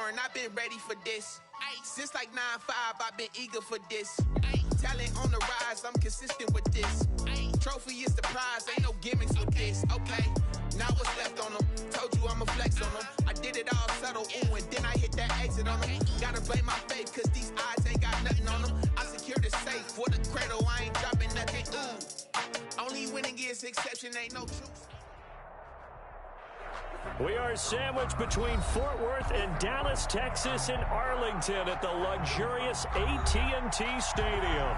foreign, I've been ready for this. Since like 9-5, I've been eager for this. Talent on the rise, I'm consistent with this. Trophy is the prize, ain't no gimmicks with this. Okay, now what's left on them? Told you I'ma flex on them. I did it all subtle, ooh, and then I hit that exit on them. Gotta blame my faith, cause these odds ain't got nothing on them. I secured the safe for the cradle, I ain't dropping nothing, ooh. Only winning is exception, ain't no truth. We are sandwiched between Fort Worth and Dallas, Texas, and Arlington at the luxurious AT&T Stadium.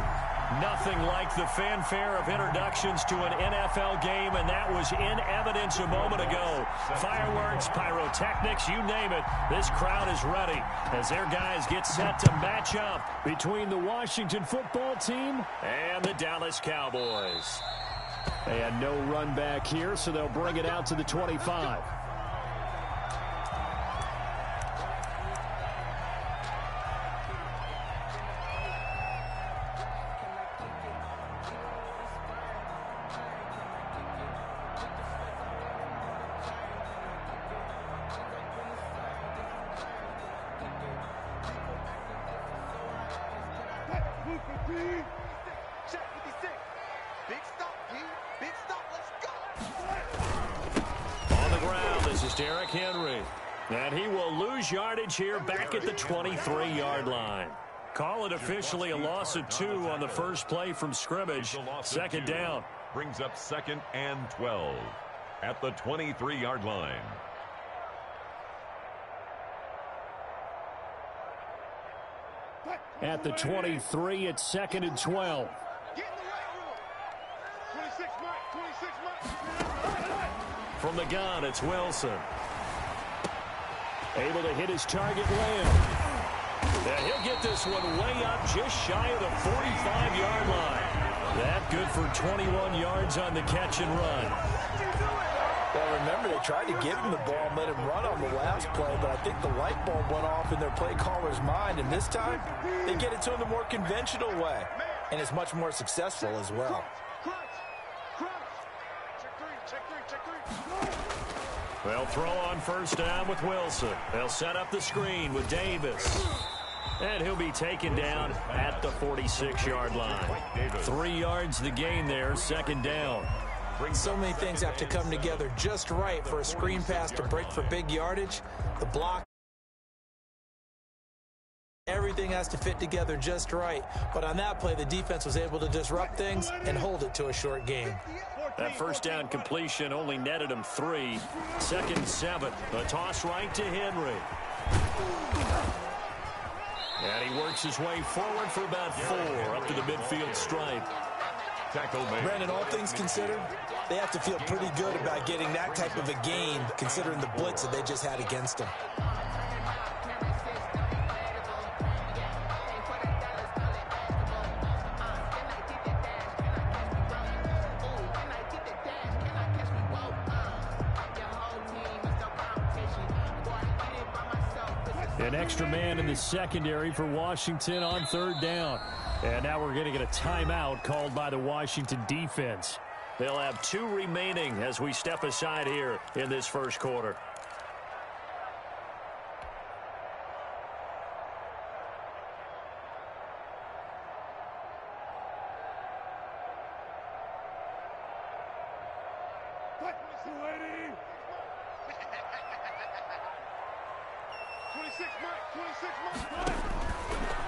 Nothing like the fanfare of introductions to an NFL game, and that was in evidence a moment ago. Fireworks, pyrotechnics, you name it. This crowd is ready as their guys get set to match up between the Washington football team and the Dallas Cowboys. And no run back here, so they'll bring it out to the 25. And he will lose yardage here back at the 23-yard line. Call it officially a loss of 2 on the first play from scrimmage. Second down. Brings up 2nd and 12 at the 23-yard line. At the 23, it's 2nd and 12. From the gun, it's Wilson. Able to hit his target, Lamb. And he'll get this one way up just shy of the 45-yard line. That good for 21 yards on the catch and run. Well, remember, they tried to give him the ball and let him run on the last play, but I think the light bulb went off in their play caller's mind, and this time they get it to him the more conventional way, and it's much more successful as well. They'll throw on first down with Wilson. They'll set up the screen with Davis. And he'll be taken down at the 46-yard line. 3 yards the gain there, second down. So many things have to come together just right for a screen pass to break for big yardage. The block. Everything has to fit together just right. But on that play, the defense was able to disrupt things and hold it to a short game. That first down completion only netted him 3. 2nd and 7. The toss right to Henry. And he works his way forward for about 4 up to the midfield stripe. Brandon, all things considered, they have to feel pretty good about getting that type of a gain considering the blitz that they just had against them. An extra man in the secondary for Washington on third down. And now we're going to get a timeout called by the Washington defense. They'll have 2 remaining as we step aside here in this first quarter.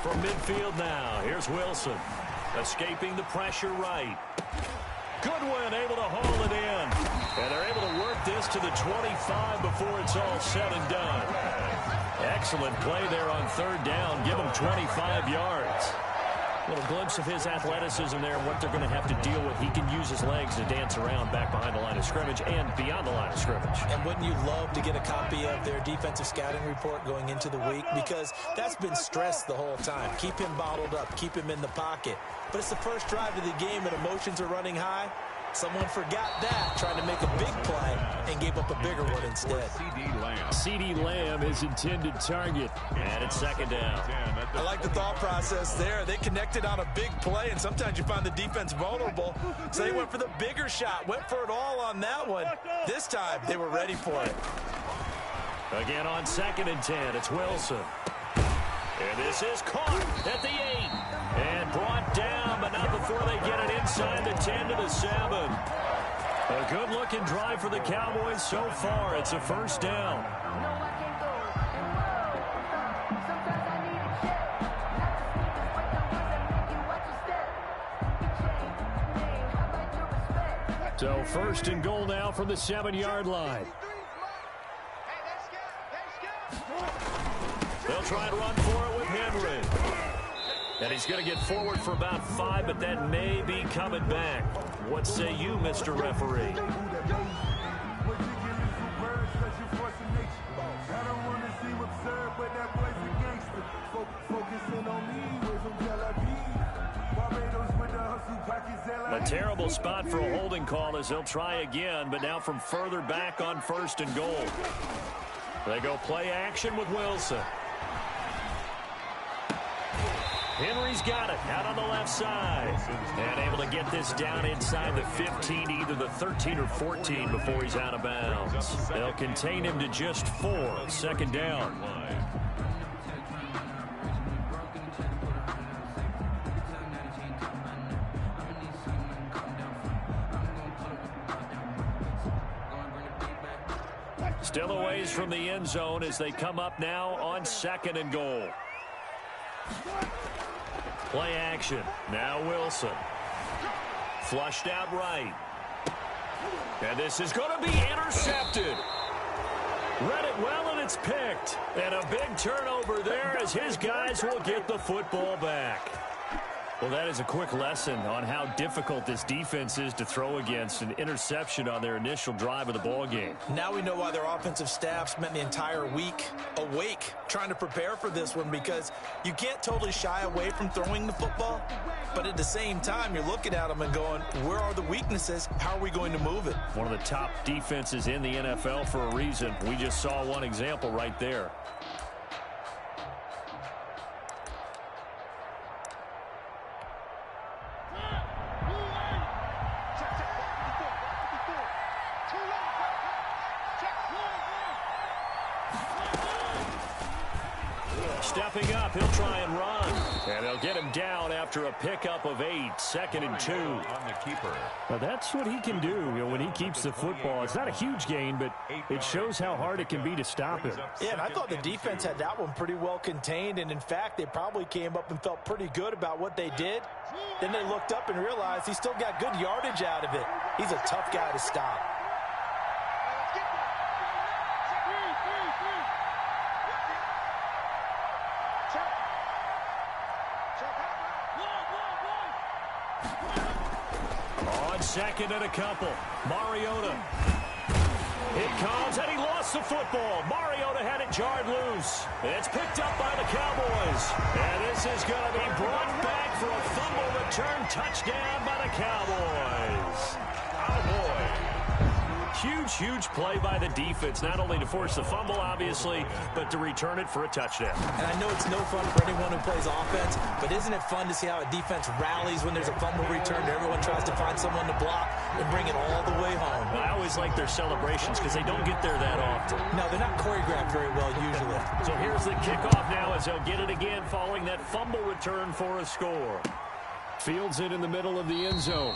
From midfield now, here's Wilson. Escaping the pressure right. Goodwin able to haul it in. And they're able to work this to the 25 before it's all said and done. Excellent play there on third down. Give him 25 yards. A little glimpse of his athleticism there and what they're going to have to deal with. He can use his legs to dance around back behind the line of scrimmage and beyond the line of scrimmage. And wouldn't you love to get a copy of their defensive scouting report going into the week? Because that's been stressed the whole time. Keep him bottled up. Keep him in the pocket. But it's the first drive of the game and emotions are running high. Someone forgot that, trying to make a big play, and gave up a bigger one instead. CeeDee Lamb is intended target, and it's second down. I like the thought process there. They connected on a big play, and sometimes you find the defense vulnerable, so they went for the bigger shot, went for it all on that one. This time, they were ready for it. Again on 2nd and 10, it's Wilson. And this is caught at the 8. And brought down, but not before they get it inside the 10 to the 7. A good-looking drive for the Cowboys so far. It's a first down. So first and goal now from the 7-yard line. They'll try and run for it with Henry. And he's going to get forward for about 5, but that may be coming back. What say you, Mr. Referee? A terrible spot for a holding call as they'll try again, but now from further back on 1st and goal. They go play action with Wilson. Henry's got it out on the left side. And able to get this down inside the 15, either the 13 or 14 before he's out of bounds. They'll contain him to just 4. 2nd down. Still a ways from the end zone as they come up now on 2nd and goal. Play action. Now Wilson. Flushed out right. And this is going to be intercepted. Read it well, and it's picked. And a big turnover there as his guys will get the football back. Well, that is a quick lesson on how difficult this defense is to throw against. An interception on their initial drive of the ball game. Now we know why their offensive staff spent the entire week awake trying to prepare for this one, because you can't totally shy away from throwing the football, but at the same time you're looking at them and going, where are the weaknesses? How are we going to move it? One of the top defenses in the NFL for a reason. We just saw one example right there. Stepping up, he'll try and run. And they'll get him down after a pickup of 8. 2nd and 2. On the keeper. Well, that's what he can do, when he keeps the football. It's not a huge gain, but it shows how hard it can be to stop him. Yeah, and I thought the defense had that one pretty well contained, and in fact, they probably came up and felt pretty good about what they did. Then they looked up and realized he still got good yardage out of it. He's a tough guy to stop. On 2nd and a couple, Mariota. It comes, and he lost the football. Mariota had it jarred loose. It's picked up by the Cowboys. And this is going to be brought back for a fumble return touchdown by the Cowboys. Cowboys. Huge play by the defense, not only to force the fumble, obviously, but to return it for a touchdown. And I know it's no fun for anyone who plays offense, but isn't it fun to see how a defense rallies when there's a fumble return and everyone tries to find someone to block and bring it all the way home? I always like their celebrations because they don't get there that often. No, they're not choreographed very well usually. So here's the kickoff now as they'll get it again following that fumble return for a score. Fields it in the middle of the end zone.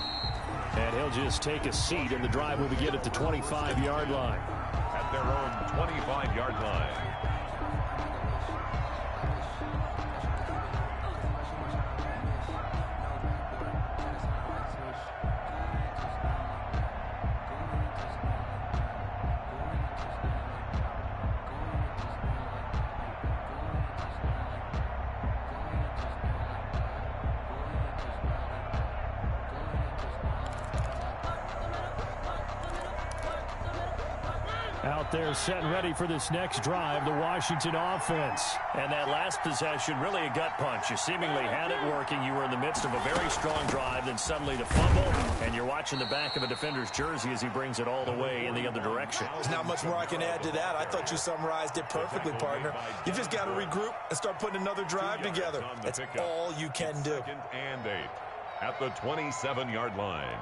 And he'll just take a seat, and the drive will begin at the 25-yard line. At their own 25-yard line. Out there set and ready for this next drive, the Washington offense. And that last possession, really a gut punch. You seemingly had it working. You were in the midst of a very strong drive, then suddenly the fumble, and you're watching the back of a defender's jersey as he brings it all the way in the other direction. There's not much more I can add to that. I thought you summarized it perfectly, partner. You just got to regroup and start putting another drive together. That's all you can do. 2nd and 8 at the 27-yard line.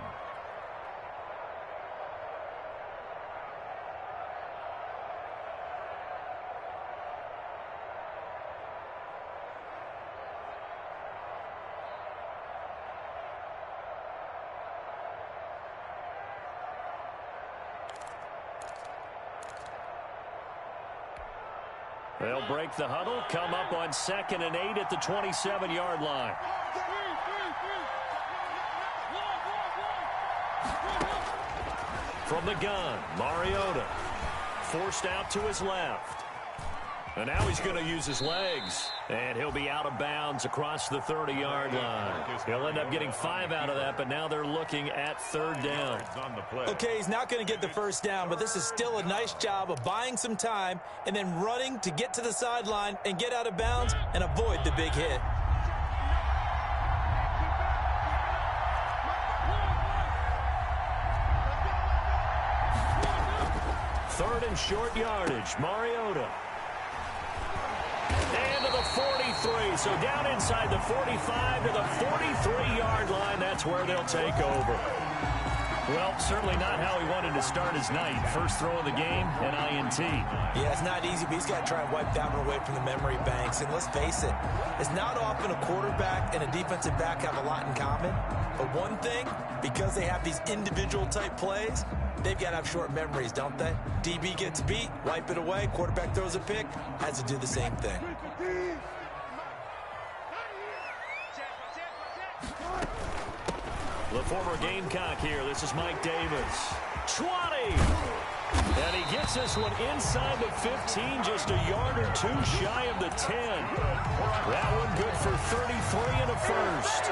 They'll break the huddle, come up on 2nd and 8 at the 27-yard line. From the gun, Mariota forced out to his left. And now he's going to use his legs. And he'll be out of bounds across the 30-yard line. He'll end up getting 5 out of that, but now they're looking at 3rd down. Okay, he's not going to get the 1st down, but this is still a nice job of buying some time and then running to get to the sideline and get out of bounds and avoid the big hit. Third and short yardage, Mariota. And to the 43, so down inside the 45 to the 43-yard line. That's where they'll take over. Well, certainly not how he wanted to start his night. First throw of the game, an INT. Yeah, it's not easy, but he's got to try and wipe that one away from the memory banks. And let's face it, it's not often a quarterback and a defensive back have a lot in common. But one thing, because they have these individual type plays, they've got to have short memories, don't they? DB gets beat, wipe it away, quarterback throws a pick, has to do the same thing. The former Gamecock here. This is Mike Davis. 20! And he gets this one inside the 15, just a yard or two shy of the 10. That one good for 33 and a first.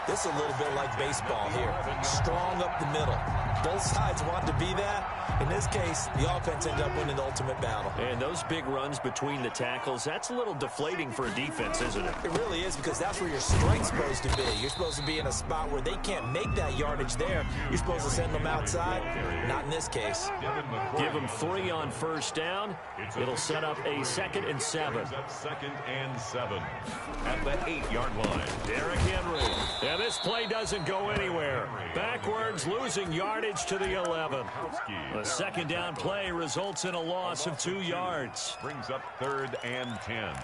This is a little bit like baseball here. Strong up the middle. Both sides want to be that. In this case, the offense ended up winning the ultimate battle. And those big runs between the tackles, that's a little deflating for a defense, isn't it? It really is, because that's where your strength's supposed to be. You're supposed to be in a spot where they can't make that yardage there. You're supposed to send them outside. Not in this case. Give them 3 on first down. It'll set up a 2nd and 7. 2nd and 7 at the 8-yard line. Derrick Henry. And this play doesn't go anywhere. Backwards, losing yardage to the 11. A 2nd down play results in a loss of 2 yards. Brings up 3rd and 10.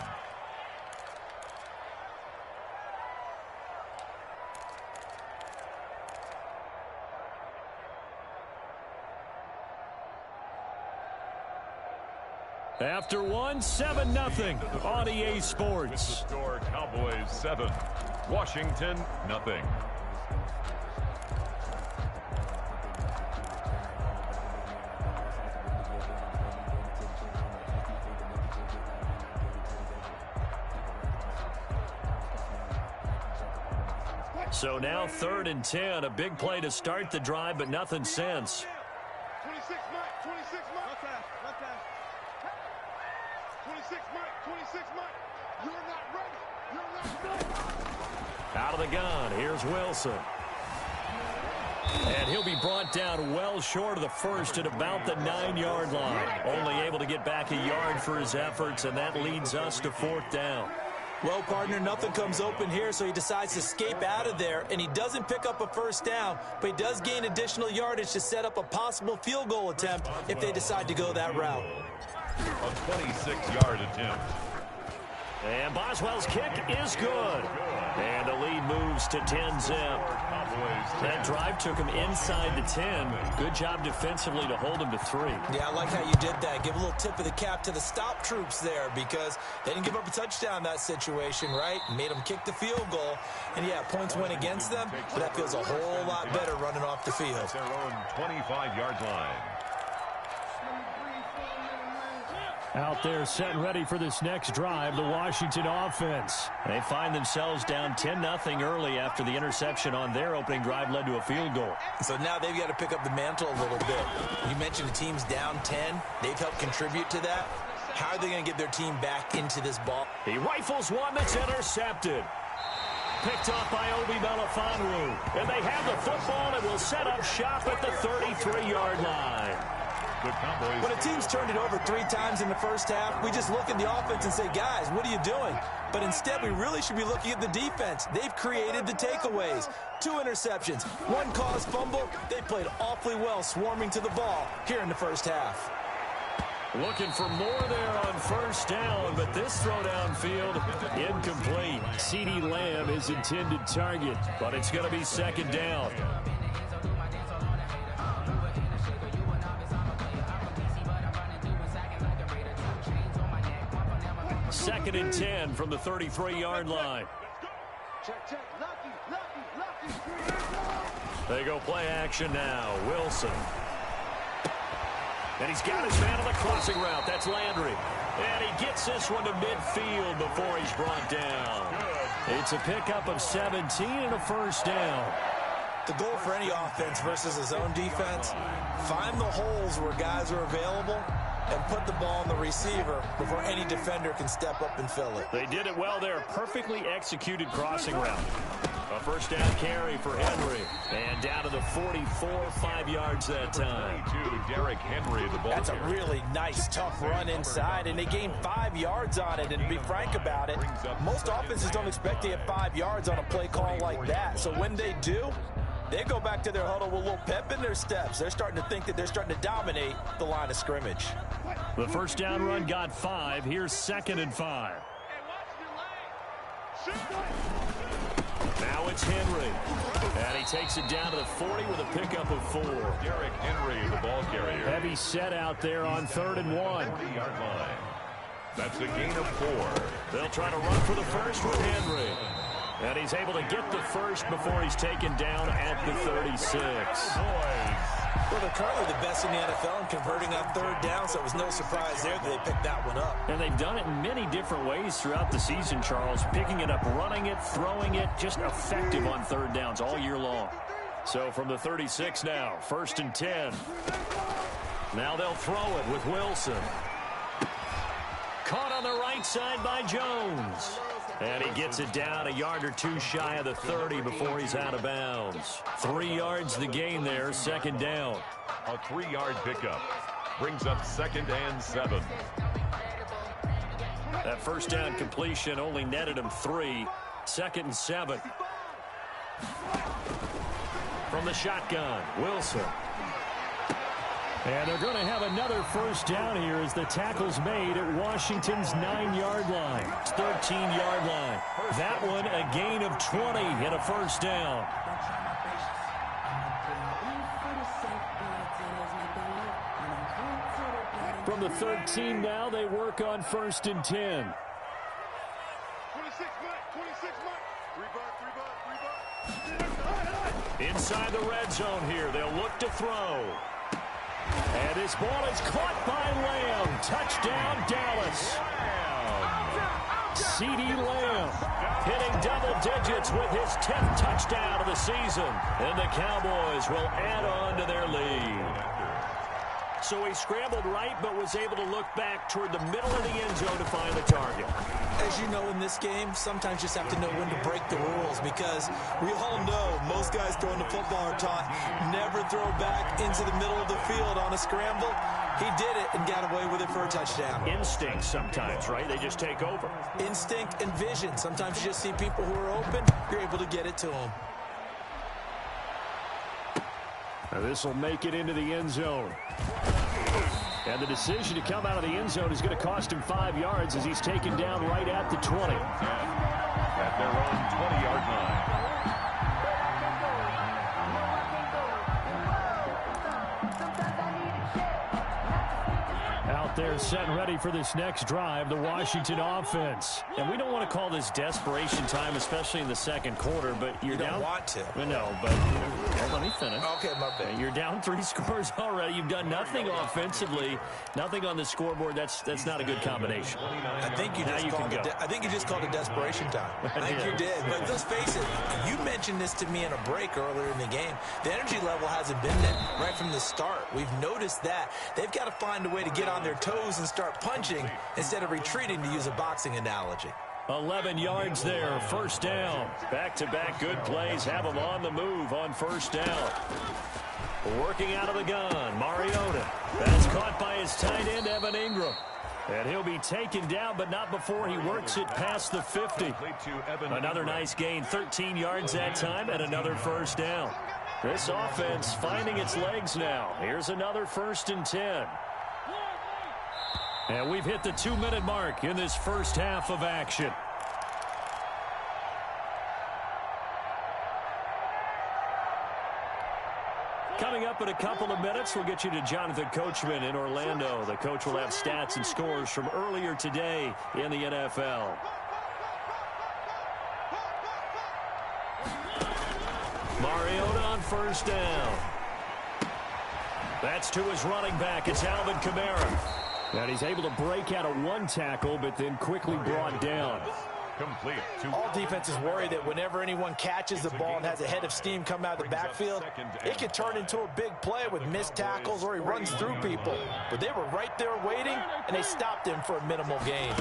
After one, 7-0 on EA Sports. The score, Cowboys 7, Washington 0. So now 3rd and 10, a big play to start the drive, but nothing since. 26, Mike, 26, Mike. Okay. 26, Mike, 26, Mike. You're not ready. You're not ready. Out of the gun, here's Wilson. And he'll be brought down well short of the first at about the 9-yard line. Only able to get back a yard for his efforts, and that leads us to 4th down. Well, partner, nothing comes open here, so he decides to escape out of there, and he doesn't pick up a first down, but he does gain additional yardage to set up a possible field goal attempt if they decide to go that route. A 26-yard attempt. And Boswell's kick is good. And the lead moves to 10-zip. That drive took him inside the 10. Good job defensively to hold him to 3. Yeah, I like how you did that. Give a little tip of the cap to the stop troops there, because they didn't give up a touchdown in that situation, right? Made them kick the field goal. And, yeah, points went against them, but that feels a whole lot better running off the field. Their own 25-yard line. Out there set and ready for this next drive, the Washington offense. They find themselves down 10-0 early after the interception on their opening drive led to a field goal. So now they've got to pick up the mantle a little bit. You mentioned the team's down 10. They've helped contribute to that. How are they going to get their team back into this ball? He rifles one that's intercepted. Picked off by Obi Melifonwu. And they have the football and will set up shop at the 33-yard line. When a team's turned it over 3 times in the first half, we just look at the offense and say, guys, what are you doing? But instead, we really should be looking at the defense. They've created the takeaways. 2 interceptions, 1 caused fumble. They played awfully well swarming to the ball here in the first half. Looking for more there on first down, but this throw downfield incomplete. CeeDee Lamb is intended target, but it's going to be 2nd down. 2nd and 10 from the 33-yard line. Check. Lucky. They go play action now. Wilson. And he's got his man on the crossing route. That's Landry. And he gets this one to midfield before he's brought down. It's a pickup of 17 and a first down. The goal for any offense versus his own defense, find the holes where guys are available and put the ball on the receiver before any defender can step up and fill it. They did it well there. Perfectly executed crossing route. A first down carry for Henry. And down to the 44, 5 yards that time. Derrick Henry, the ball. That's a really nice, tough run inside, and they gained 5 yards on it. And to be frank about it, most offenses don't expect to get 5 yards on a play call like that. So when they do, they go back to their huddle with a little pep in their steps. They're starting to think that they're starting to dominate the line of scrimmage. The first down run got 5. Here's 2nd and 5. Now it's Henry. And he takes it down to the 40 with a pickup of 4. Derrick Henry, the ball carrier. Heavy set out there on 3rd and 1. 40-yard line. That's a gain of 4. They'll try to run for the first with Henry. And he's able to get the first before he's taken down at the 36. Well, they're currently the best in the NFL in converting on 3rd down, so it was no surprise there that they picked that one up. And they've done it in many different ways throughout the season, Charles. Picking it up, running it, throwing it, just effective on 3rd downs all year long. So from the 36 now, 1st and 10. Now they'll throw it with Wilson. Caught on the right side by Jones. And he gets it down a yard or 2 shy of the 30 before he's out of bounds. 3 yards the gain there, 2nd down. A 3-yard pickup brings up 2nd and 7. That first down completion only netted him 3. 2nd and 7. From the shotgun, Wilson. And they're going to have another first down here as the tackle's made at Washington's 9-yard line. 13-yard line. That one a gain of 20 and a first down. From the 13 now, they work on 1st and 10. 26 Mike. Inside the red zone here, they'll look to throw. And his ball is caught by Lamb. Touchdown, Dallas. C.D. Lamb hitting double digits with his 10th touchdown of the season. And the Cowboys will add on to their lead. So he scrambled right, but was able to look back toward the middle of the end zone to find the target. As you know, in this game, sometimes you just have to know when to break the rules, because we all know most guys throwing the football are taught never throw back into the middle of the field on a scramble. He did it and got away with it for a touchdown. Instinct sometimes, right? They just take over. Instinct and vision. Sometimes you just see people who are open, you're able to get it to them. This will make it into the end zone. And the decision to come out of the end zone is going to cost him 5 yards as he's taken down right at the 20. At their own 20-yard line. Out there set and ready for this next drive, the Washington offense. And we don't want to call this desperation time, especially in the second quarter, but you're down. You don't want to. No, but let me finish. Okay, my bad. You're down 3 scores already. You've done nothing offensively, nothing on the scoreboard. That's not a good combination. I think you just called it desperation time. I think you did. But let's face it, you mentioned this to me in a break earlier in the game. The energy level hasn't been there right from the start. We've noticed that. They've got to find a way to get on their toes and start punching instead of retreating, to use a boxing analogy. 11 yards there, first down. Back-to-back good plays have them on the move on first down. Working out of the gun, Mariota. That's caught by his tight end, Evan Ingram. And he'll be taken down, but not before he works it past the 50. Another nice gain, 13 yards that time, and another first down. This offense finding its legs now. Here's another 1st and 10. And we've hit the 2-minute mark in this first half of action. Coming up up in a couple of minutes. We'll get you to Jonathan Coachman in Orlando. The coach will have stats and scores from earlier today in the NFL. Mariota on first down. That's to his running back. It's Alvin Kamara. And he's able to break out of one tackle, but then quickly brought down. Complete. All defenses worry that whenever anyone catches the ball and has a head of steam come out of the backfield, it can turn into a big play with missed tackles or he runs through people. But they were right there waiting, and they stopped him for a minimal gain.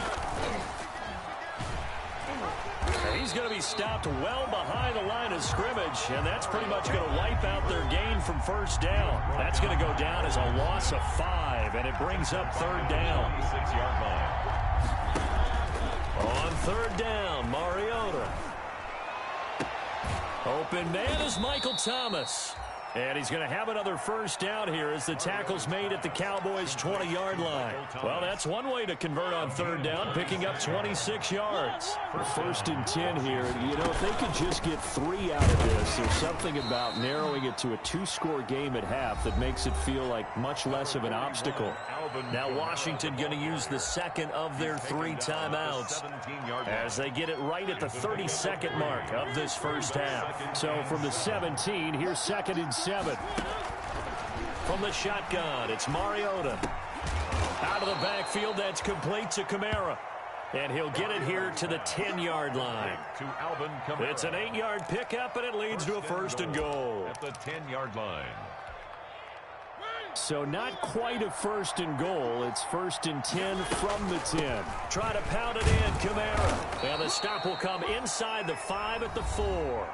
And he's going to be stopped well behind the line of scrimmage, and that's pretty much going to wipe out their gain from first down. That's going to go down as a loss of 5, and it brings up third down. 6-yard line. On third down, Mariota. Open man is Michael Thomas. And he's going to have another first down here as the tackle's made at the Cowboys' 20-yard line. Well, that's one way to convert on third down, picking up 26 yards. First and 10 here. You know, if they could just get 3 out of this, there's something about narrowing it to a 2-score game at half that makes it feel like much less of an obstacle. Now Washington going to use the second of their 3 timeouts as they get it right at the 32nd mark of this first half. So from the 17, here's 2nd and 7. From the shotgun, it's Mariota. Out of the backfield, that's complete to Kamara. And he'll get it here to the 10-yard line. It's an 8-yard pickup, and it leads to a first and goal. At the 10-yard line. So not quite a first and goal. It's 1st and 10 from the 10. Try to pound it in, Kamara. And the stop will come inside the 5 at the 4.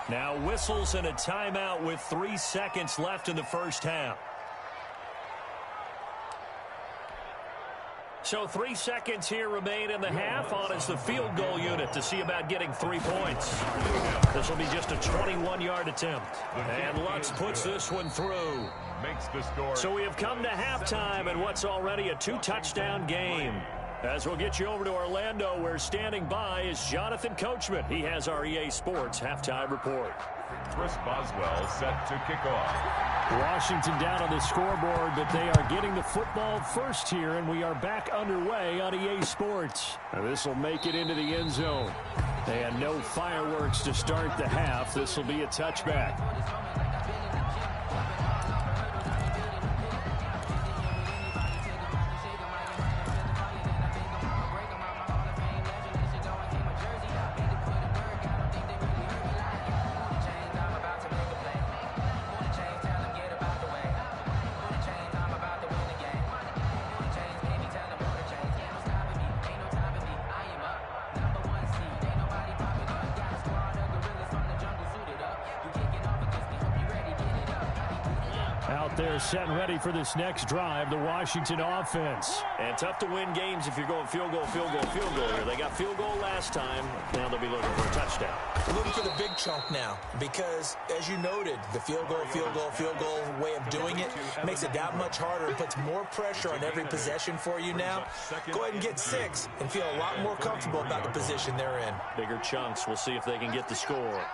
Now whistles and a timeout with 3 seconds left in the first half. So 3 seconds here remain in the half. On is the field goal unit to see about getting 3 points. This will be just a 21-yard attempt. And Lutz puts this one through. Makes the score. So we have come to halftime in what's already a 2-touchdown game. As we'll get you over to Orlando, where standing by is Jonathan Coachman. He has our EA Sports halftime report. Chris Boswell set to kick off. Washington down on the scoreboard, but they are getting the football first here, and we are back underway on EA Sports. This will make it into the end zone. And no fireworks to start the half. This will be a touchback. They're set and ready for this next drive, the Washington offense. And tough to win games if you're going field goal, field goal, field goal here. They got field goal last time. Now they'll be looking for a touchdown. Looking for the big chunk now because, as you noted, the field goal way of doing it makes it that much harder and puts more pressure on every possession for you now. Go ahead and get 6 and feel a lot more comfortable about the position they're in. Bigger chunks. We'll see if they can get the score.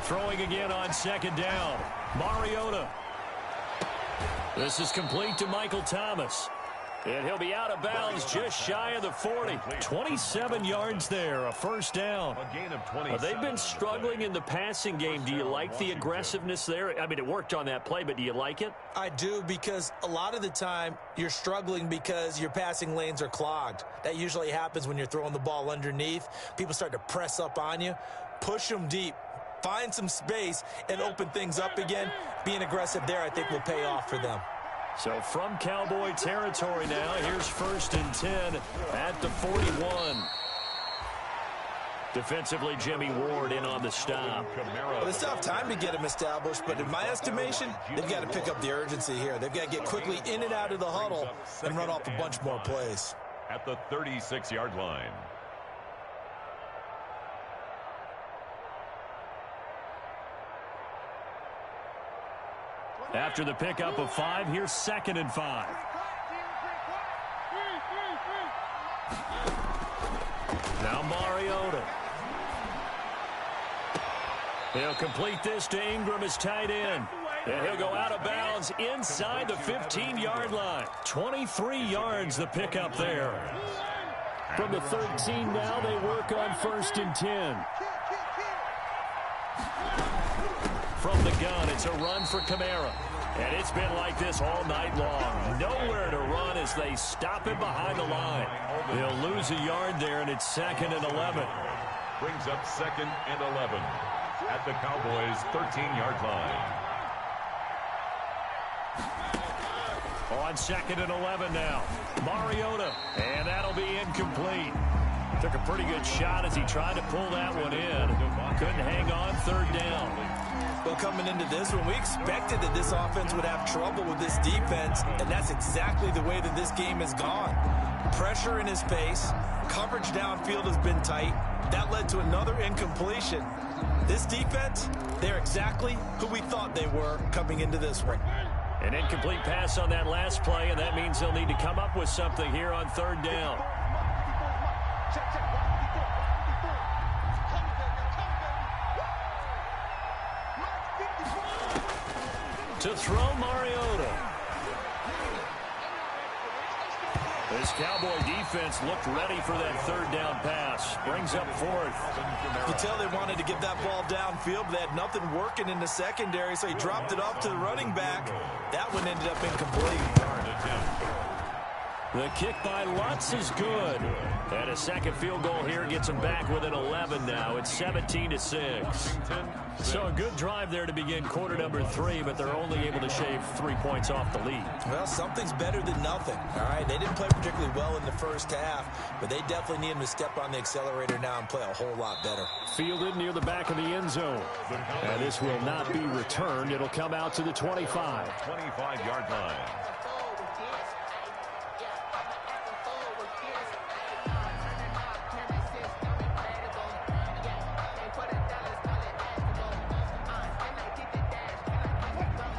Throwing again on second down. Mariota. This is complete to Michael Thomas. And he'll be out of bounds just shy of the 40. 27 yards there, a first down. A gain of 27. They've been struggling in the passing game. Do you like the aggressiveness there? I mean, it worked on that play, but do you like it? I do, because a lot of the time you're struggling because your passing lanes are clogged. That usually happens when you're throwing the ball underneath. People start to press up on you. Push them deep. Find some space and open things up again. Being aggressive there, I think, will pay off for them. So from Cowboy territory now, here's 1st and 10 at the 41. Defensively, Jimmy Ward in on the stop. Well, they still have time to get him established, but in my estimation, they've got to pick up the urgency here. They've got to get quickly in and out of the huddle and run off a bunch more plays. At the 36-yard line. After the pickup of 5, here's 2nd and 5. Now Mariota. He'll complete this to Ingram as tight end. And he'll go out of bounds inside the 15-yard line. 23 yards the pickup there. From the 13 now, they work on 1st and 10. From the gun, it's a run for Kamara. And it's been like this all night long. Nowhere to run as they stop him behind the line. They'll lose a yard there, and it's 2nd and 11. Brings up 2nd and 11 at the Cowboys' 13-yard line. On 2nd and 11 now. Mariota. And that'll be incomplete. Took a pretty good shot as he tried to pull that one in. Couldn't hang on 3rd down. Well, coming into this one, we expected that this offense would have trouble with this defense, and that's exactly the way that this game has gone. Pressure in his face. Coverage downfield has been tight. That led to another incompletion. This defense, they're exactly who we thought they were coming into this one. An incomplete pass on that last play, and that means they'll need to come up with something here on 3rd down. To throw Mariota. This Cowboy defense looked ready for that 3rd down pass. Brings up 4th. You tell they wanted to get that ball downfield, but they had nothing working in the secondary, so he dropped it off to the running back. That one ended up incomplete. The kick by Lutz is good. And a second field goal here gets them back within 11 now. It's 17-6. So a good drive there to begin quarter number 3, but they're only able to shave 3 points off the lead. Well, something's better than nothing. All right, they didn't play particularly well in the first half, but they definitely need him to step on the accelerator now and play a whole lot better. Fielded near the back of the end zone. And this will not be returned. It'll come out to the 25. 25-yard line.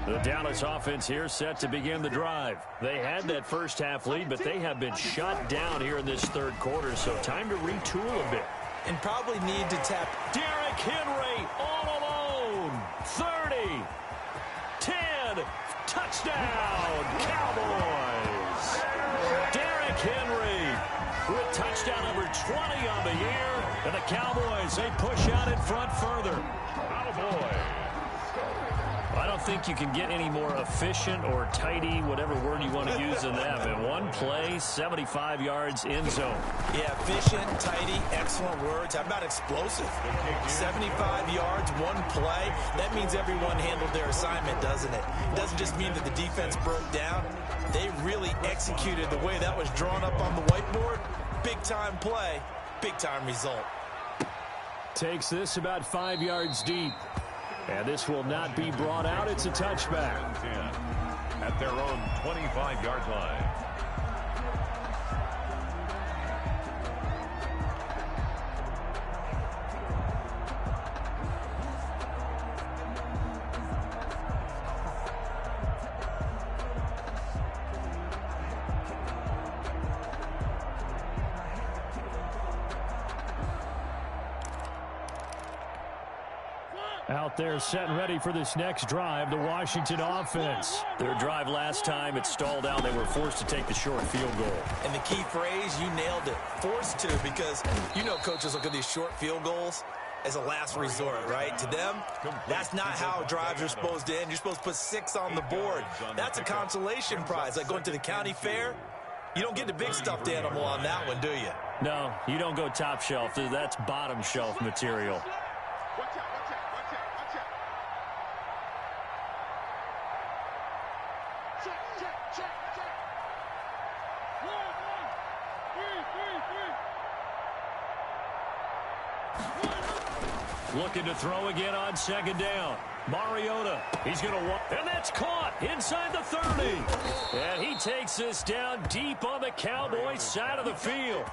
The Dallas offense here set to begin the drive. They had that first half lead, but they have been shut down here in this 3rd quarter, so time to retool a bit. And probably need to tap. Derrick Henry all alone. 30, 10, touchdown, Cowboys. Derrick Henry with touchdown number 20 on the year. And the Cowboys, they push out in front further. Cowboys. I don't think you can get any more efficient or tidy, whatever word you want to use in that. In one play, 75 yards in zone. Yeah, efficient, tidy, excellent words. How about explosive? 75 yards, one play. That means everyone handled their assignment, doesn't it? It doesn't just mean that the defense broke down. They really executed the way that was drawn up on the whiteboard. Big-time play, big-time result. Takes this about 5 yards deep. And this will not be brought out. It's a touchback. At their own 25-yard line. Out there set and ready for this next drive, the Washington offense. Their drive last time, it stalled out. They were forced to take the short field goal. And the key phrase, you nailed it. Forced to, because you know coaches look at these short field goals as a last resort, right? To them, that's not how drives are supposed to end. You're supposed to put 6 on the board. That's a consolation prize. Like going to the county fair, you don't get the big stuffed animal on that one, do you? No, you don't go top shelf. That's bottom shelf material. Looking to throw again on 2nd down. Mariota, he's going to walk, and that's caught inside the 30. And he takes this down deep on the Cowboys side of the field.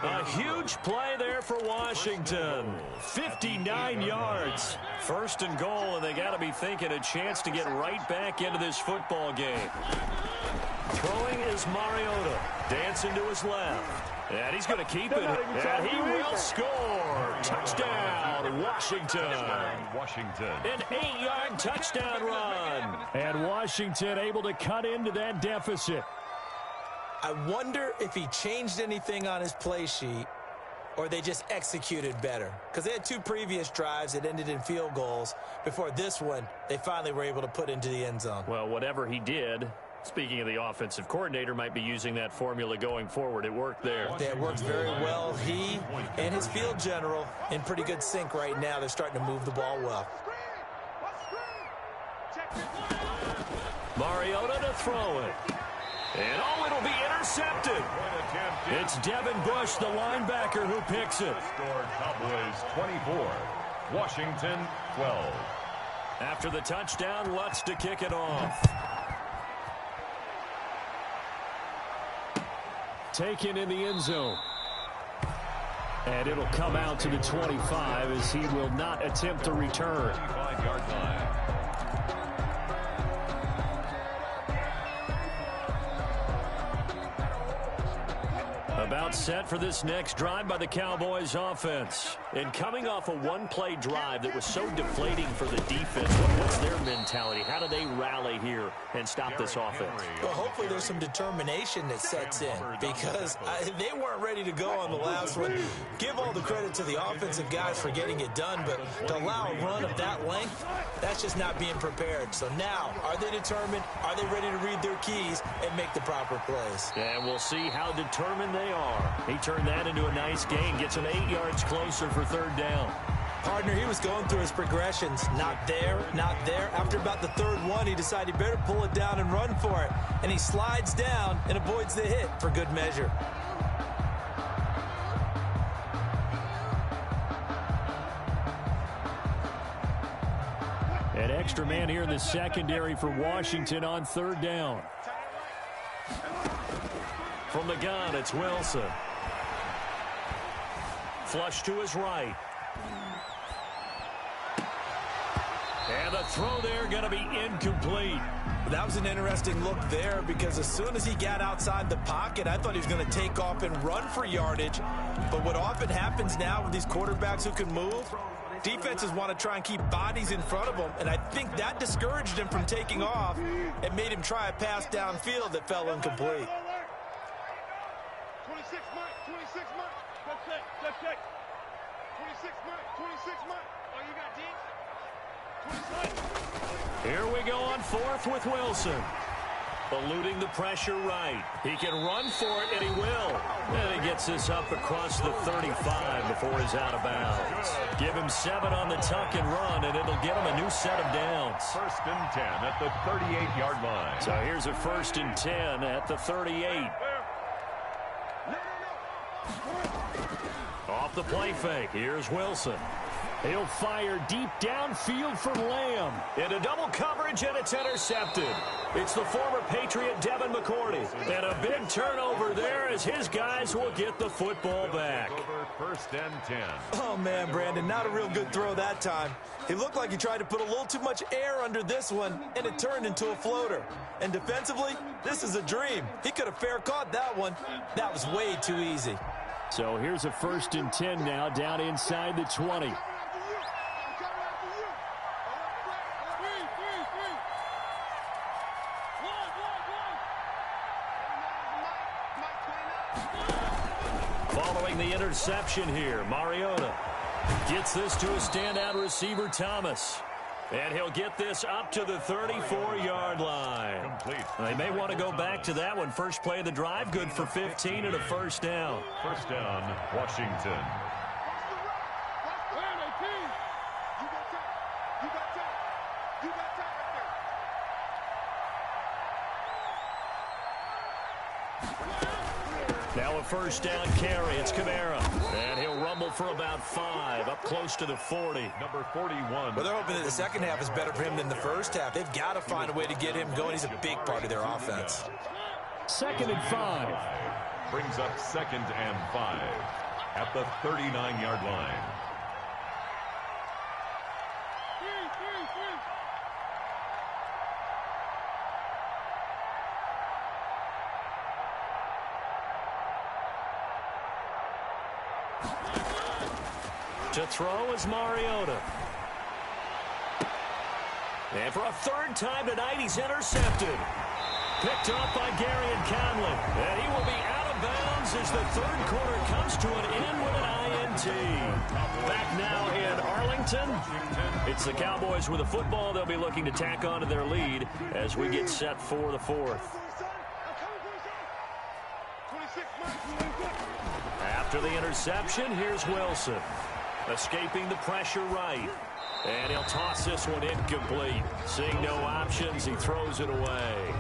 A huge play there for Washington. 59 yards. 1st and goal, and they got to be thinking a chance to get right back into this football game. Throwing is Mariota. Dancing to his left. And he's going to keep it. And he will score. Touchdown, Washington. An 8-yard touchdown run. And Washington able to cut into that deficit. I wonder if he changed anything on his play sheet or they just executed better. Because they had 2 previous drives that ended in field goals. Before this one, they finally were able to put into the end zone. Well, whatever he did, speaking of the offensive coordinator, might be using that formula going forward. It worked there. It worked very well. He and his field general in pretty good sync right now. They're starting to move the ball well. Mariota to throw it. And it'll be intercepted. It's Devin Bush, the linebacker, who picks it. Score Cowboys 24, Washington 12. After the touchdown, Lutz to kick it off. Taken in the end zone. And it'll come out to the 25 as he will not attempt to return. 25-yard line. About set for this next drive by the Cowboys offense. And coming off a one-play drive that was so deflating for the defense, what's their mentality? How do they rally here and stop this offense? Well, hopefully there's some determination that sets in because they weren't ready to go on the last one. Give all the credit to the offensive guys for getting it done, but to allow a run of that length, that's just not being prepared. So now, are they determined? Are they ready to read their keys and make the proper plays? And we'll see how determined they are. He turned that into a nice gain, gets him 8 yards closer for third down. Partner, he was going through his progressions. Not there, not there. After about the third one, he decided he better pull it down and run for it. And he slides down and avoids the hit for good measure. An extra man here in the secondary for Washington on third down. From the gun, it's Wilson. Flush to his right. And the throw there going to be incomplete. That was an interesting look there because as soon as he got outside the pocket, I thought he was going to take off and run for yardage. But what often happens now with these quarterbacks who can move, defenses want to try and keep bodies in front of them, and I think that discouraged him from taking off and made him try a pass downfield that fell incomplete. 26 Mike, 26 Mike. Check, check. 26 Mike, 26 Mike. Oh, you got Dean? 26. Here we go on fourth with Wilson. Eluding the pressure right. He can run for it, and he will. And he gets this up across the 35 before he's out of bounds. Give him 7 on the tuck and run, and it'll get him a new set of downs. First and 10 at the 38-yard line. So here's a first and 10 at the 38. Off the play fake, here's Wilson. He'll fire deep downfield from Lamb. Into double coverage, and it's intercepted. It's the former Patriot Devin McCourty. And a big turnover there as his guys will get the football back. First and 10. Oh, man, Brandon, not a real good throw that time. It looked like he tried to put a little too much air under this one, and it turned into a floater. And defensively, this is a dream. He could have fair caught that one. That was way too easy. So here's a first and 10 now down inside the 20. Following the interception here, Mariota gets this to a standout receiver, Thomas. And he'll get this up to the 34-yard line. Complete. They may want to go back to that one. First play of the drive, good for 15 and a first down. First down, Washington. Now a first down carry. It's Kamara. And he'll rumble for about 5, up close to the 40. Number 41. Well, they're hoping that the second half is better for him than the first half. They've got to find a way to get him going. He's a big part of their offense. Second and 5. Brings up second and 5 at the 39-yard line. To throw is Mariota. And for a third time tonight, he's intercepted. Picked up by Gary and Conley. And he will be out of bounds as the third quarter comes to an end with an INT. Back now in Arlington. It's the Cowboys with the football. They'll be looking to tack on to their lead as we get set for the fourth. After the interception, here's Wilson. Escaping the pressure right. And he'll toss this one incomplete. Seeing no options, he throws it away.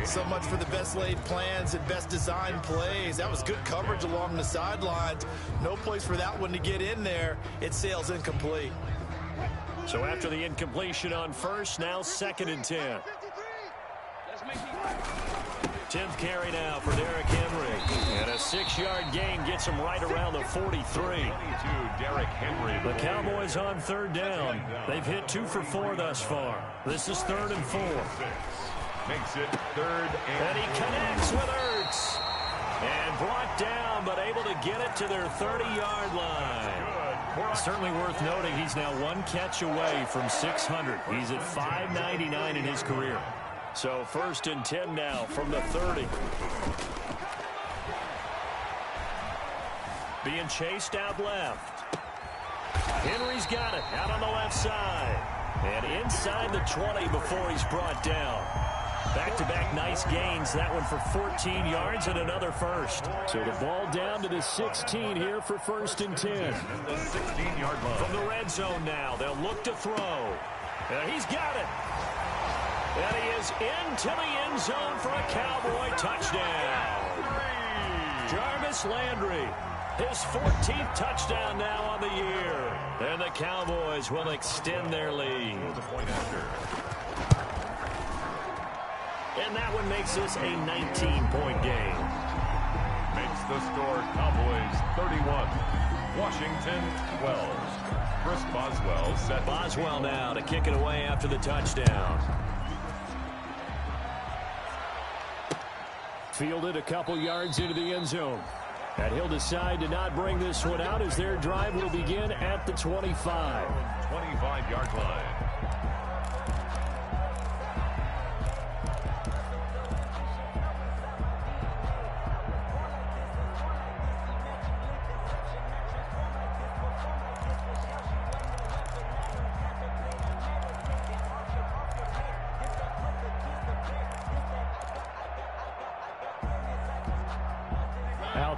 So much for the best laid plans and best designed plays. That was good coverage along the sidelines. No place for that one to get in there. It sails incomplete. So after the incompletion on first, now 2nd and 10. 10th carry now for Derrick Henry. And a 6-yard gain gets him right around the 43. Derrick Henry. The Cowboys on 3rd down. They've hit 2 for 4 thus far. This is 3rd and 4. Makes it 3rd and he connects with Ertz. And brought down, but able to get it to their 30-yard line. Certainly worth noting he's now 1 catch away from 600. He's at 599 in his career. So 1st and 10 now from the 30. Being chased out left. Henry's got it out on the left side. And inside the 20 before he's brought down. Back-to-back nice gains. That one for 14 yards and another first. So the ball down to the 16 here for 1st and 10. The 16-yard line. From the red zone now, they'll look to throw. And he's got it. And he is into the end zone for a Cowboy touchdown. Jarvis Landry, his 14th touchdown now on the year. And the Cowboys will extend their lead. And that one makes this a 19-point game. Makes the score Cowboys 31, Washington 12. Chris Boswell set. Boswell now to kick it away after the touchdown. Fielded a couple yards into the end zone. And he'll decide to not bring this one out as their drive will begin at the 25. 25-yard line.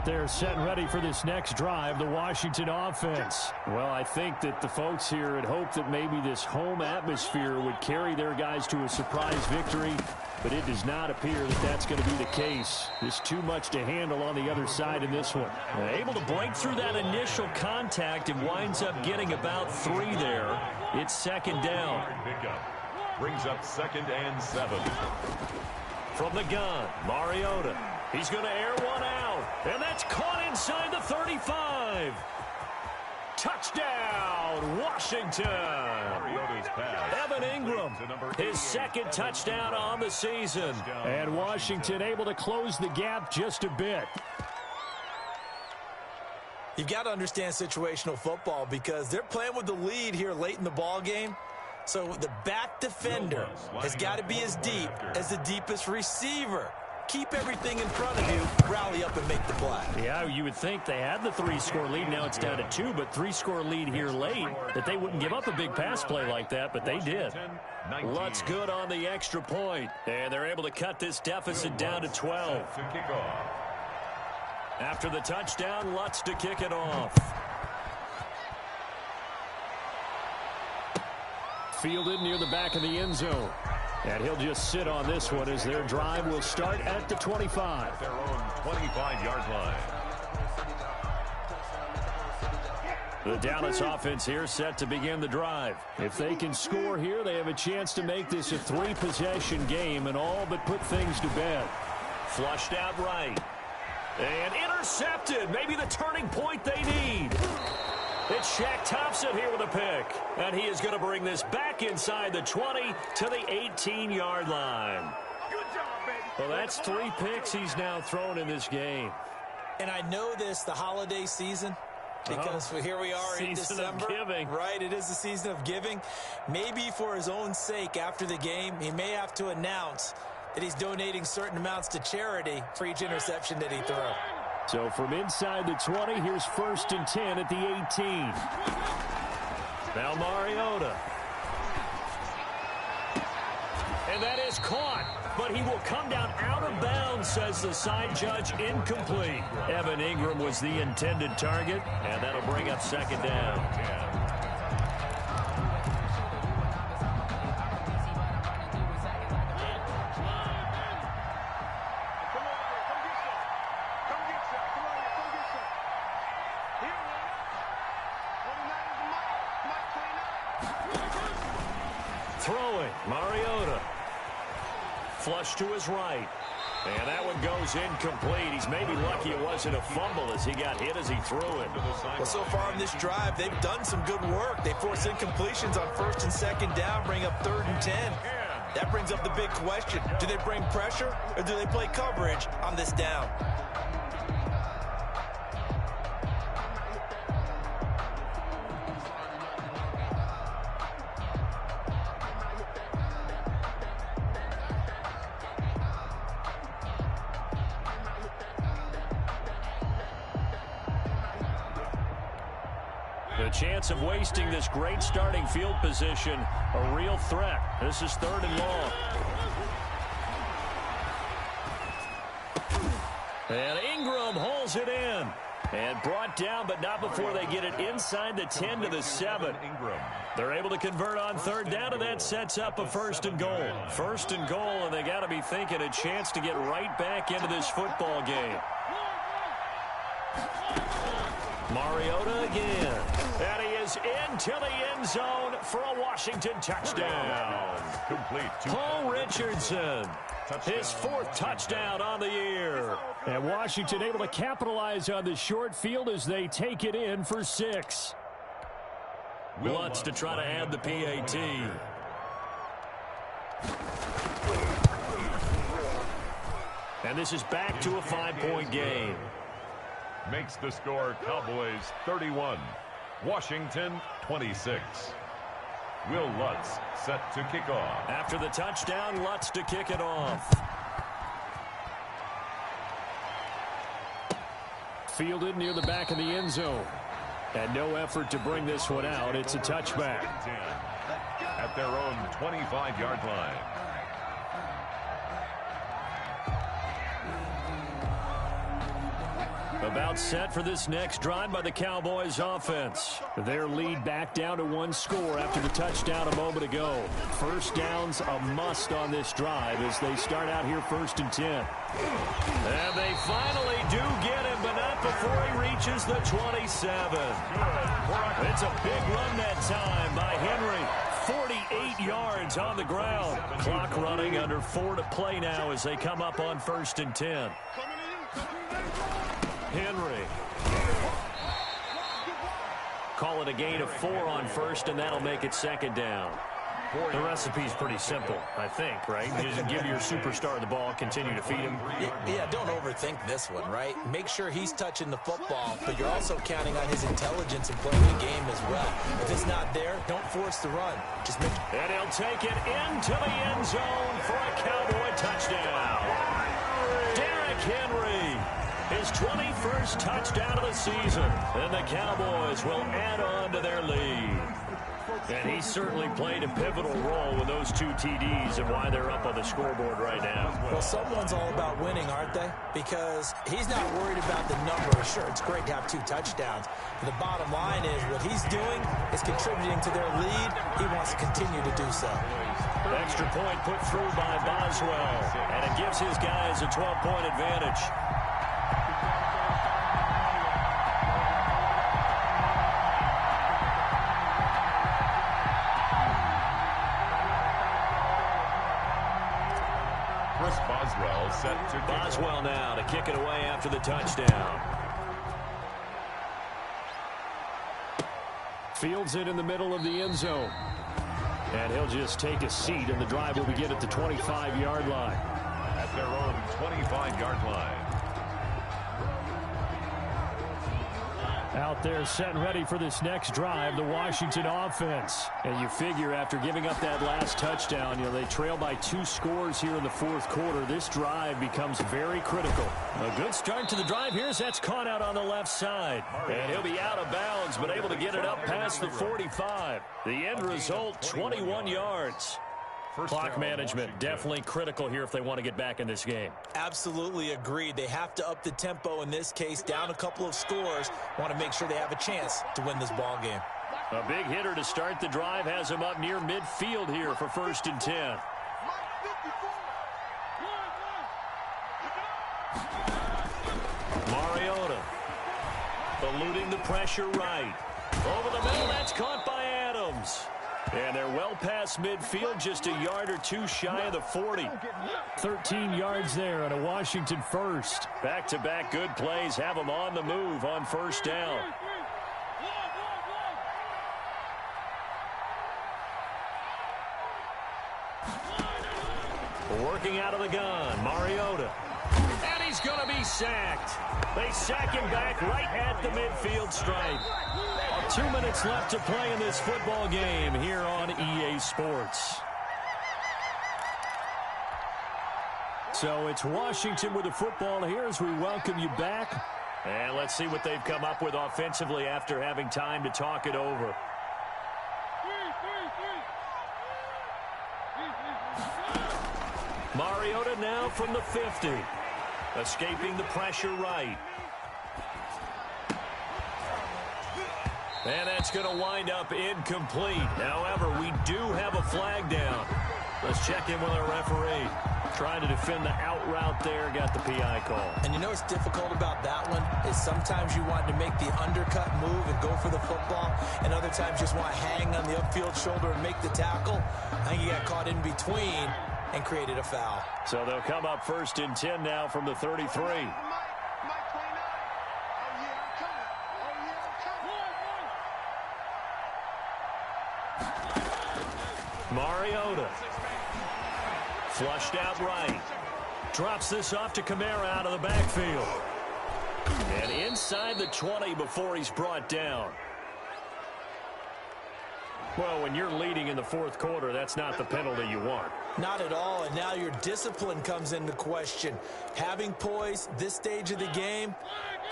They're set and ready for this next drive, the Washington offense. Well, I think that the folks here had hoped that maybe this home atmosphere would carry their guys to a surprise victory, but it does not appear that that's going to be the case. There's too much to handle on the other side in this one. Able to break through that initial contact and winds up getting about 3 there. It's 2nd down. Brings up 2nd and 7. From the gun, Mariota. He's going to air one out, and that's caught inside the 35. Touchdown, Washington. Evan Ingram, his 2nd touchdown on the season. And Washington able to close the gap just a bit. You've got to understand situational football because they're playing with the lead here late in the ball game. So the back defender has got to be as deep as the deepest receiver. Keep everything in front of you, rally up and make the play. Yeah, you would think they had the 3-score lead. Now it's down to 2, but 3-score lead here late, that they wouldn't give up a big pass play like that, but they did. Lutz good on the extra point, and they're able to cut this deficit down to 12. After the touchdown, Lutz to kick it off. Fielded near the back of the end zone. And he'll just sit on this one as their drive will start at the 25. Their own 25-yard line. The Dallas offense here set to begin the drive. If they can score here, they have a chance to make this a 3-possession game and all but put things to bed. Flushed out right. And intercepted. Maybe the turning point they need. It's Shaq Thompson here with a pick. And he is going to bring this back inside the 20 to the 18-yard line. Good job, baby. Well, that's 3 picks he's now thrown in this game. And I know this, the holiday season, Because here we are in December, right? It is the season of giving. Maybe for his own sake, after the game, he may have to announce that he's donating certain amounts to charity for each interception that he threw. So from inside the 20, here's 1st and 10 at the 18. Now Mariota. And that is caught, but he will come down out of bounds, says the side judge. Incomplete. Evan Ingram was the intended target, and that'll bring up 2nd down. Throwing, Mariota. Flush to his right. And that one goes incomplete. He's maybe lucky it wasn't a fumble as he got hit as he threw it. Well, so far on this drive, they've done some good work. They force incompletions on 1st and 2nd down, bring up 3rd and 10. That brings up the big question. Do they bring pressure or do they play coverage on this down? The chance of wasting this great starting field position, a real threat. This is 3rd and long. And Ingram hauls it in. And brought down, but not before they get it inside the 10 to the 7. They're able to convert on 3rd down, and that sets up a 1st and goal. 1st and goal, and they got to be thinking a chance to get right back into this football game. Mariota again. And he is into the end zone for a Washington touchdown. Complete. Paul Richardson, his 4th touchdown on the year. And Washington able to capitalize on the short field as they take it in for 6. Lutz to try to add the PAT. And this is back to a 5-point game. Makes the score Cowboys 31, Washington 26. Will Lutz set to kick off. After the touchdown, Lutz to kick it off. Fielded near the back of the end zone. And no effort to bring this one out. It's a touchback. At their own 25-yard line. About set for this next drive by the Cowboys offense. Their lead back down to 1 score after the touchdown a moment ago. 1st downs a must on this drive as they start out here 1st and 10. And they finally do get him, but not before he reaches the 27. It's a big run that time by Henry. 48 yards on the ground. Clock running under 4 to play now as they come up on 1st and 10. Henry. Call it a gain of 4 on 1st, and that'll make it 2nd down. The recipe's pretty simple, I think, right? You just give your superstar the ball, continue to feed him. Yeah, don't overthink this one, right? Make sure he's touching the football, but you're also counting on his intelligence in playing the game as well. If it's not there, don't force the run. Just make. And he'll take it into the end zone for a Cowboy touchdown. Derrick Henry, his 21st touchdown of the season. And the Cowboys will add on to their lead. And he certainly played a pivotal role with those 2 TDs and why they're up on the scoreboard right now. Well, someone's all about winning, aren't they? Because he's not worried about the number. Sure, it's great to have 2 touchdowns. But the bottom line is what he's doing is contributing to their lead. He wants to continue to do so. Extra point put through by Boswell. And it gives his guys a 12-point advantage. Boswell now to kick it away after the touchdown. Fields it in the middle of the end zone. And he'll just take a seat, and the drive will begin at the 25-yard line. At their own 25-yard line. Out there set and ready for this next drive, the Washington offense. And you figure after giving up that last touchdown, they trail by 2 scores here in the fourth quarter. This drive becomes very critical. A good start to the drive here as that's caught out on the left side. And he'll be out of bounds, but able to get it up past the 45. The end result, 21 yards. Clock management definitely critical here if they want to get back in this game. Absolutely agreed. They have to up the tempo in this case, down a couple of scores. Want to make sure they have a chance to win this ball game. A big hitter to start the drive has him up near midfield here for 1st and 10. Mariota eluding the pressure right. Over the middle, that's caught by Adams. And they're well past midfield, just a yard or 2 shy of the 40. 13 yards there and a Washington first. Back-to-back good plays have them on the move on 1st down. Working out of the gun, Mariota. And he's going to be sacked. They sack him back right at the midfield stripe. 2 minutes left to play in this football game here on EA Sports. So it's Washington with the football here as we welcome you back. And let's see what they've come up with offensively after having time to talk it over. Mariota now from the 50. Escaping the pressure right. And that's going to wind up incomplete. However, we do have a flag down. Let's check in with our referee. Trying to defend the out route there, got the PI call. And you know what's difficult about that one is sometimes you want to make the undercut move and go for the football, and other times you just want to hang on the upfield shoulder and make the tackle. I think you got caught in between and created a foul. So they'll come up 1st and 10 now from the 33. Mariota. Flushed out right. Drops this off to Kamara out of the backfield. And inside the 20 before he's brought down. Well, when you're leading in the fourth quarter, that's not the penalty you want. Not at all, and now your discipline comes into question. Having poise this stage of the game,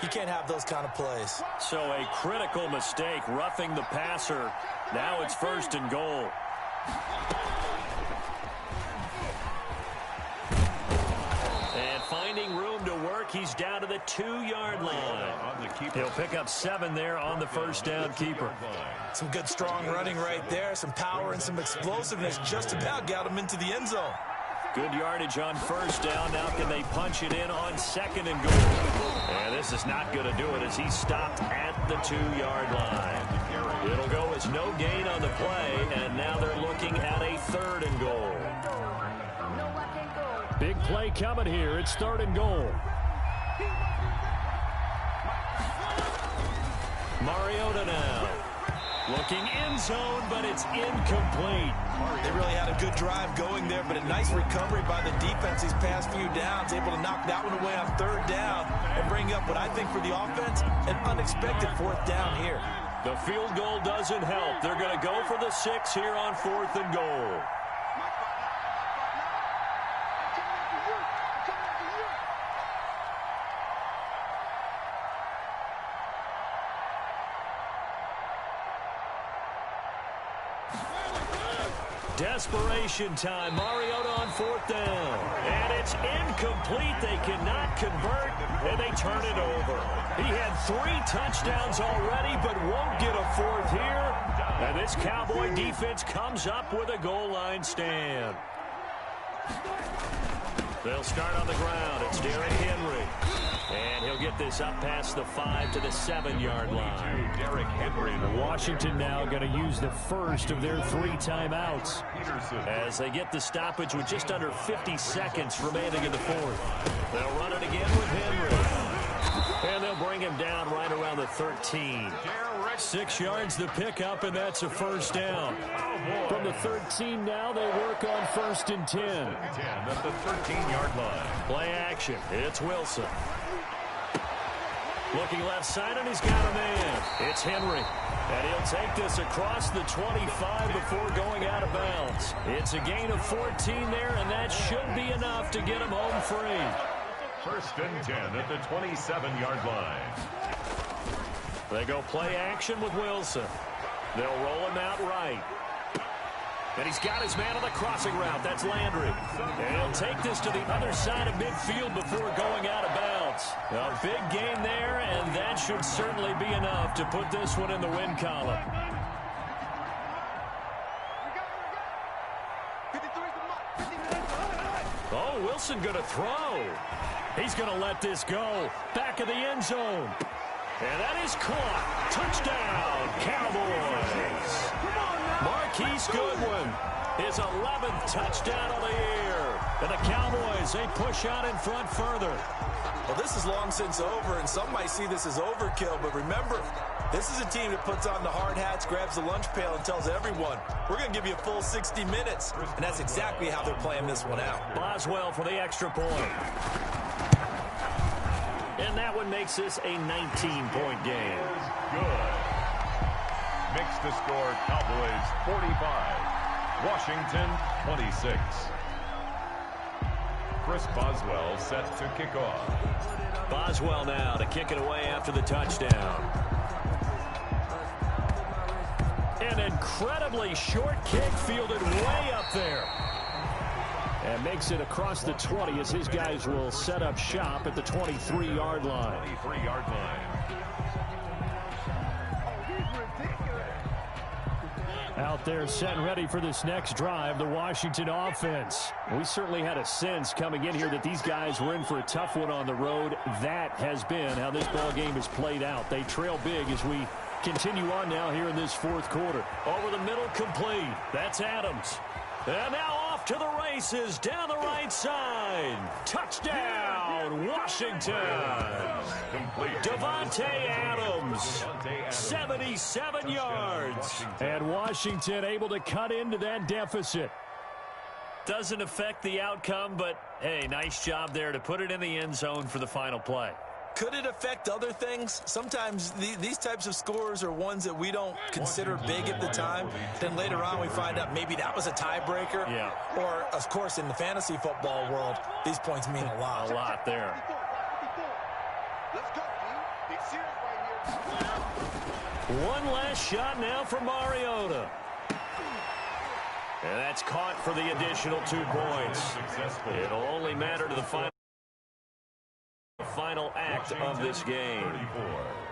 you can't have those kind of plays. So a critical mistake, roughing the passer. Now it's 1st and goal. And finding room to work, he's down to the 2-yard line. He'll pick up 7 there on the 1st down keeper. Some good strong running right there, some power and some explosiveness, just about got him into the end zone. Good yardage on 1st down. Now can they punch it in on 2nd and goal? And this is not going to do it as he stopped at the 2-yard line. It'll go as no gain on the play, and now they're looking at a 3rd and goal. Big play coming here. It's 3rd and goal. Mariota now. Looking end zone, but it's incomplete. They really had a good drive going there, but a nice recovery by the defense these past few downs, able to knock that one away on 3rd down and bring up what I think for the offense, an unexpected 4th down here. The field goal doesn't help. They're going to go for the 6 here on 4th and goal. Desperation time. Mariota on 4th down. And it's incomplete. They cannot convert, and they turn it over. He had 3 touchdowns already, but won't get a 4th here. And this Cowboy defense comes up with a goal line stand. They'll start on the ground. It's Derrick Henry. And he'll get this up past the 5 to the 7-yard line. Derrick Henry. Washington now going to use the first of their 3 timeouts as they get the stoppage with just under 50 seconds remaining in the 4th. They'll run it again with Henry. And they'll bring him down right around the 13. 6 yards the pickup, and that's a 1st down. From the 13 now, they work on 1st and 10. 10 at the 13-yard line. Play action. It's Wilson. Looking left side, and he's got a man. It's Henry. And he'll take this across the 25 before going out of bounds. It's a gain of 14 there, and that should be enough to get him home free. 1st and 10 at the 27-yard line. They go play action with Wilson. They'll roll him out right. And he's got his man on the crossing route. That's Landry. And he'll take this to the other side of midfield before going out of bounds. A big gain there, and that should certainly be enough to put this one in the win column. Oh, Wilson going to throw. He's going to let this go. Back of the end zone. And that is caught. Touchdown, Cowboys. Marquise Goodwin, his 11th touchdown of the year. And the Cowboys, they push out in front further. Well, this is long since over, and some might see this as overkill. But remember, this is a team that puts on the hard hats, grabs the lunch pail, and tells everyone, we're going to give you a full 60 minutes. And that's exactly how they're playing this one out. Boswell for the extra point. And that one makes this a 19-point game. Good. Makes the score Cowboys 45, Washington 26. Chris Boswell set to kick off. Boswell now to kick it away after the touchdown. An incredibly short kick fielded way up there. And makes it across the 20 as his guys will set up shop at the 23-yard line. 23-yard line. Out there set and ready for this next drive, the Washington offense. We certainly had a sense coming in here that these guys were in for a tough one on the road. That has been how this ball game is played out. They trail big as we continue on now here in this 4th quarter. Over the middle, complete. That's Adams. And now off to the races down the right side. Touchdown, Washington. Devontae Adams, 77 yards. And Washington able to cut into that deficit. Doesn't affect the outcome, but, hey, nice job there to put it in the end zone for the final play. Could it affect other things? Sometimes these types of scores are ones that we don't consider big at the time. Then later on we find out maybe that was a tiebreaker. Yeah. Or, of course, in the fantasy football world, these points mean a lot. A lot there. Let's go, D. It's serious right here. One last shot now for Mariota. And that's caught for the additional 2 points. It'll only matter to the final act of this game. 34.